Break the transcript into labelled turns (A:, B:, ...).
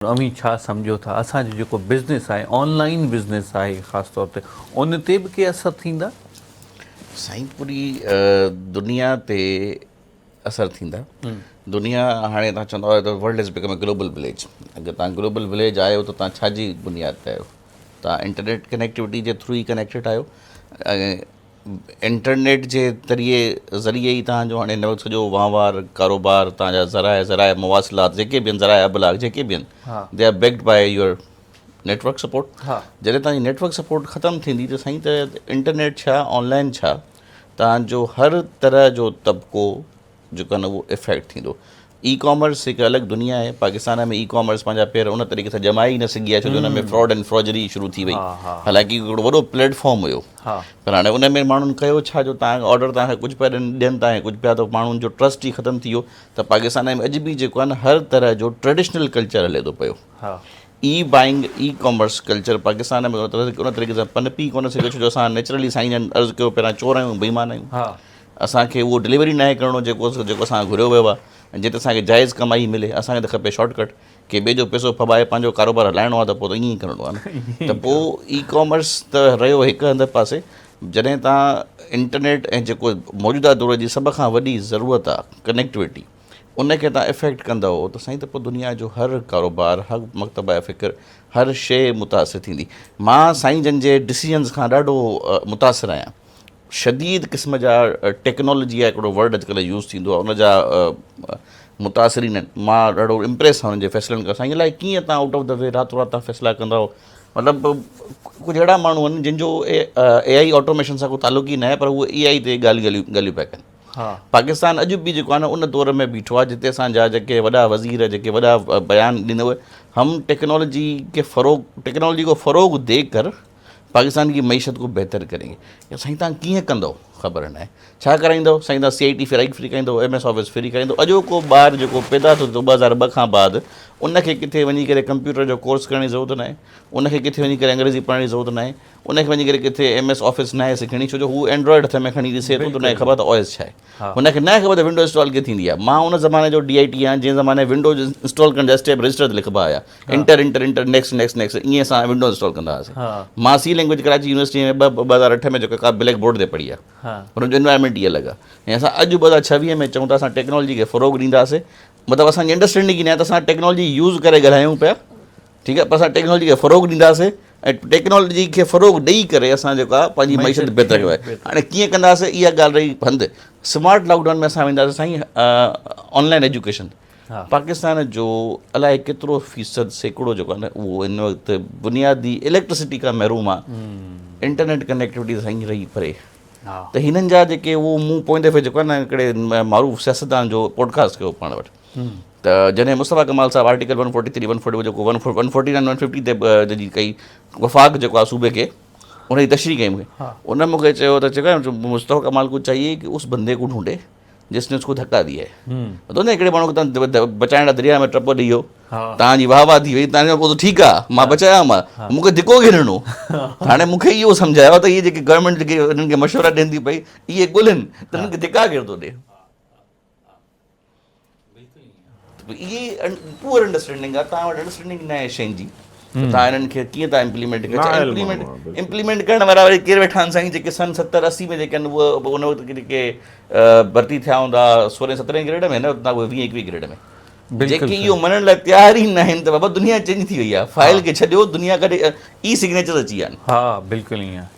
A: अमी छा सम्झो था असांजो जेको बिज़नेस आहे ऑनलाइन बिज़नेस आहे ख़ासि तौर ते उन ते बि के असर थींदा?
B: साईं पूरी दुनिया ते असर थींदा। दुनिया हाणे तव्हां चवंदव त world is become a global village. अगरि तव्हां ग्लोबल विलेज आहियो त तव्हां छाजी बुनियाद ते आहियो? तव्हां इंटरनेट कनेक्टिविटी जे थ्रू ई कनेक्टेड आहियो। इंटरनेट जे ज़रिए ई तव्हांजो हाणे न सॼो वहिंवार कारोबार तव्हांजा ज़राए मवासिलात जेके बि आहिनि ज़राए अबलाग जेके बि आहिनि they are backed by your network support. जॾहिं तव्हांजी नेटवर्क सपोर्ट ख़तमु थींदी त साईं त इंटरनेट छा ऑनलाइन छा तव्हांजो हर तरह जो तबिको जेको आहे न उहो इफेक्ट थींदो। ई कॉमर्स हिकु अलॻि दुनिया आहे। पाकिस्तान में ई कॉमर्स पंहिंजा पेर उन तरीक़े सां जमाए ई न सघी आहे छो जो हुन में फ्रॉड एंड फ्रॉजरी शुरू थी वई। हालांकि हिकिड़ो वॾो प्लेटफॉर्म हुयो पर हाणे उन में माण्हुनि कयो छा जो तव्हां ऑर्डर तव्हांखे कुझु पिया ॾियनि तव्हांखे कुझु पिया त माण्हुनि जो ट्रस्ट ई ख़तमु थी वियो। त पाकिस्तान में अॼु बि जेको आहे न हर तरह जो ट्रेडिशनल कल्चर हले थो पियो। E buying e commerce culture Pakistan में उन तरीक़े सां पनपी कोन सघे छो जो असां नेचुरली साईं जन अर्ज़ु कयो पहिरियां चोर आहियूं बेईमान आहियूं। असांखे उहो डिलीवरी न आहे करिणो जेको असां घुरियो वियो आहे ऐं जिते असांखे जाइज़ कमाई मिले। असांखे त खपे शॉर्टकट के ॿिए जो पैसो फबाए पंहिंजो कारोबार हलाइणो आहे त पोइ त ईअं ई करिणो आहे न। त पोइ ई कॉमर्स त रहियो हिकु हंधि पासे। जॾहिं तव्हां इंटरनेट ऐं जेको मौजूदा दौर जी सभ खां वॾी ज़रूरत आहे कनेक्टिविटी उनखे तव्हां इफेक्ट कंदव त साईं त पोइ दुनिया जो हर कारोबार हर मकतबा फ़िक्र हर शइ मुतासिर थींदी। मां साईं जन जे डिसीजन्स खां ॾाढो मुतासिर आहियां। शदीद क़िस्म जा टेक्नोलॉजी आहे हिकिड़ो वर्ड अॼुकल्ह यूज़ थींदो आहे उनजा मुतासिरीन आहिनि। मां ॾाढो इम्प्रेस आहियां उन्हनि जे फ़ैसिलनि खां। साईं अलाए कीअं तव्हां आउट ऑफ द वे राति तव्हां फ़ैसिला कंदव। मतिलबु कुझु अहिड़ा माण्हू आहिनि जिन जो ए आई ऑटोमेशन सां कोई तालुक़ु ई न आहे पर उहे ए आई ते ॻाल्हियूं पिया कनि। पाकिस्तान अॼु बि जेको आहे न उन दौर में बीठो आहे जिते असांजा जेके वॾा वज़ीर जेके वॾा बयान ॾिनव हम टेक्नोलॉजी को फ़रोग़ देकर पाकिस्तान की मईशत को बेहतर करेंगे। साईं तव्हां कीअं कंदव ख़बर न आहे। छा कराईंदव साईं तव्हां CIT फ्री कराईंदव MS ऑफिस फ्री कराईंदव। अॼोको ॿार जेको पैदा थियो 2002 खां बाद उनखे किथे वञी करे कंप्यूटर जो कोर्स करण जी ज़रूरत न आहे। उनखे किथे वञी करे अंग्रेज़ी पढ़ण जी ज़रूरत न आहे। उनखे वञी करे किथे MS ऑफिस न आहे सिखणी छो जो हू एंड्रॉइड हथ में खणी ॾिसे थो त उनखे ख़बर त OS छा आहे। हुनखे न ख़बर त विंडो इंस्टॉल कीअं थींदी आहे। मां उन ज़माने जो DIT आहियां जंहिं ज़माने विंडोज इंस्टॉल करण जा स्टेप रजिस्टर ते लिखिबा हुआ इंटर नेक्स्ट ईअं असां विंडो इंस्टॉल कंदा हुआसीं। मां C लैंग्वेज कराची यूनिवर्सिटी में 2008 में जेको का ब्लैक बोर्ड ते पढ़ी आहे हुनजो इन्वायरमेंट इहा लॻा। ऐं असां अॼु 2026 में चऊं था असां टेक्नोलॉजी खे फ़रोग़ ॾींदासीं। मतिलबु असांजी अंडरस्टैंडिंग ई न आहे त असां टेक्नोलॉजी यूज़ करे ॻाल्हायूं पिया ठीकु आहे पर असां टेक्नोलॉजी खे फ़रोग़ ॾींदासीं ऐं टेक्नोलॉजी खे फ़रोग़ ॾेई करे असां जेको आहे पंहिंजी मईशत बहितर कयो आहे। हाणे कीअं कंदासीं इहा ॻाल्हि रही हंधि। स्मार्ट लॉकडाउन में असां वेंदासीं साईं ऑनलाइन एजुकेशन। पाकिस्तान जो अलाए केतिरो फ़ीसद सैकड़ो जेको आहे न उहो हिन वक़्तु बुनियादी इलेक्ट्रिसिटी खां महरूम आहे। इंटरनेट कनेक्टिविटी साईं रही परे। त हिननि जा जेके उहो मूं पोइ दफ़े जेको आहे न हिकिड़े मारूफ़ सियासतदान जो पॉडकास्ट कयो पाण वटि त जॾहिं मुस्तफ़ा कमाल साहब आर्टिकल 143 140 जेको 149 150 ते जी कई वफ़ाक़ जेको आहे सूबे खे उनजी तशरीह कई मूंखे। उन मूंखे चयो त चयो मुस्तफ़ा कमाल को चाहिए कि उस बंदे को ढूंढे जिसने उसको धक्का दिया है। तो न हिकिड़े माण्हू खे तव्हां बचाइण लाइ दरिया में टप ॾियो तव्हांजी वाह थी वई तव्हांजो पोइ त ठीकु आहे मां बचाया मां मूंखे धिको खे ॾिनो। हाणे मूंखे इहो सम्झायो त इहे जेके गवर्नमेंट जेके हिननि खे मशवरा ॾियनि थी पई इहे ॻोल्हनि त हिननि खे धिका केरु थो ॾिए। इहे पुअर अंडरस्टैंडिंग आहे। तव्हां वटि अंडरस्टैंडिंग न आहे शयुनि जी तव्हां हिननि खे कीअं तव्हां इम्प्लीमेंट करण वारा वरी केरु वेठा आहिनि साईं जेके सन 70-80 में जेके आहिनि उहे उन वक़्तु जेके भर्ती थिया हूंदा 16-17 ग्रेड में न उहे 20-21 ग्रेड में जेके इहो मञण लाइ तयार ई न आहिनि त बाबा दुनिया चेंज थी वई आहे। फाइल खे छॾियो दुनिया करे ई सिग्नेचर अची विया आहिनि।
A: बिल्कुलु ईअं।